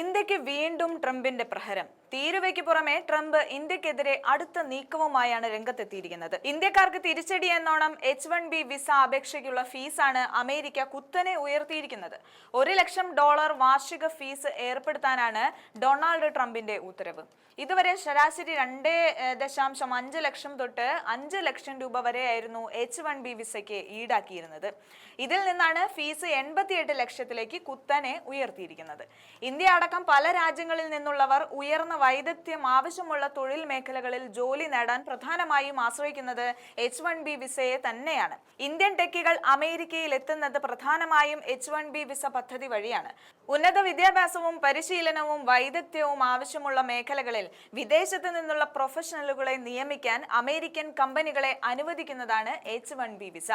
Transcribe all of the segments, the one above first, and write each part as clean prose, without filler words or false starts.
ഇന്ത്യക്ക് വീണ്ടും ട്രംപിന്റെ പ്രഹരം. തീരുവയ്ക്ക് പുറമെ ട്രംപ് ഇന്ത്യക്കെതിരെ അടുത്ത നീക്കവുമായാണ് രംഗത്തെത്തിയിരിക്കുന്നത്. ഇന്ത്യക്കാർക്ക് തിരിച്ചടി എന്നോണം H-1B വിസ അപേക്ഷയ്ക്കുള്ള ഫീസാണ് അമേരിക്ക കുത്തനെ ഉയർത്തിയിരിക്കുന്നത്. $1,00,000 വാർഷിക ഫീസ് ഏർപ്പെടുത്താനാണ് ഡൊണാൾഡ് ട്രംപിന്റെ ഉത്തരവ്. ഇതുവരെ ശരാശരി 2.5 ലക്ഷം തൊട്ട് 5 ലക്ഷം രൂപ വരെയായിരുന്നു H-1B വിസയ്ക്ക് ഈടാക്കിയിരുന്നത്. ഇതിൽ നിന്നാണ് ഫീസ് 88 ലക്ഷത്തിലേക്ക് കുത്തനെ ഉയർത്തിയിരിക്കുന്നത്. ഇന്ത്യ അടക്കം പല രാജ്യങ്ങളിൽ നിന്നുള്ളവർ ഉയർന്ന വൈദഗ്ധ്യം ആവശ്യമുള്ള തൊഴിൽ മേഖലകളിൽ ജോലി നേടാൻ പ്രധാനമായും ആശ്രയിക്കുന്നത് H-1B വിസയെ തന്നെയാണ്. ഇന്ത്യൻ ടെക്കികൾ അമേരിക്കയിൽ എത്തുന്നത് പ്രധാനമായും H-1B വിസ പദ്ധതി വഴിയാണ്. ഉന്നത വിദ്യാഭ്യാസവും പരിശീലനവും വൈദഗ്ധ്യവും ആവശ്യമുള്ള മേഖലകളിൽ വിദേശത്ത് നിന്നുള്ള പ്രൊഫഷണലുകളെ നിയമിക്കാൻ അമേരിക്കൻ കമ്പനികളെ അനുവദിക്കുന്നതാണ് H-1B visa.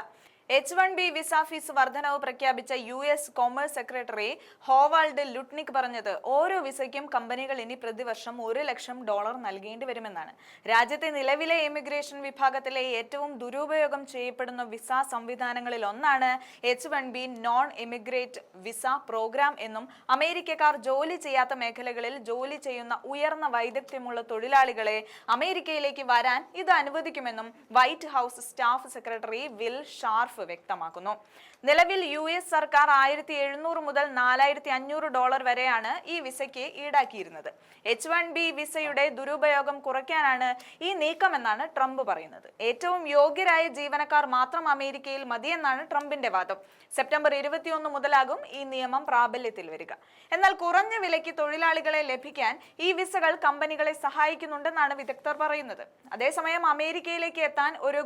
H-1B visa fees വർധനവ് പ്രഖ്യാപിച്ച US കൊമേഴ്സ് സെക്രട്ടറി ഹോവാൾഡ് ലുട്നിക് പറഞ്ഞത് ഓരോ വിസയ്ക്കും കമ്പനികൾ ഇനി പ്രതിവർഷം $1,00,000 നൽകേണ്ടി വരുമെന്നാണ്. രാജ്യത്തെ നിലവിലെ ഇമിഗ്രേഷൻ വിഭാഗത്തിലെ ഏറ്റവും ദുരുപയോഗം ചെയ്യപ്പെടുന്ന വിസ സംവിധാനങ്ങളിൽ ഒന്നാണ് H-1B non immigrate visa programme എന്നും അമേരിക്കക്കാർ ജോലി ചെയ്യാത്ത മേഖലകളിൽ ജോലി ചെയ്യുന്ന ഉയർന്ന വൈദഗ്ധ്യമുള്ള തൊഴിലാളികളെ അമേരിക്കയിലേക്ക് വരാൻ ഇത് അനുവദിക്കുമെന്നും White House staff secretary Will Scharf വ്യക്തമാക്കുന്നു. നിലവിൽ US സർക്കാർ $1,700 മുതൽ $4,500 വരെയാണ് ഈ വിസയ്ക്ക് ഈടാക്കിയിരുന്നത്. H-1B വിസയുടെ ദുരുപയോഗം കുറയ്ക്കാനാണ് ഈ നീക്കമെന്നാണ് ട്രംപ് പറയുന്നത്. ഏറ്റവും യോഗ്യരായ ജീവനക്കാർ മാത്രം അമേരിക്കയിൽ മതിയെന്നാണ് ട്രംപിന്റെ വാദം. സെപ്റ്റംബർ 21 മുതലാകും ഈ നിയമം പ്രാബല്യത്തിൽ വരിക. എന്നാൽ കുറഞ്ഞ വിലയ്ക്ക് തൊഴിലാളികളെ ലഭിക്കാൻ ഈ വിസകൾ കമ്പനികളെ സഹായിക്കുന്നുണ്ടെന്നാണ് വിദഗ്ധർ പറയുന്നത്. അതേസമയം അമേരിക്കയിലേക്ക് എത്താൻ ഒരു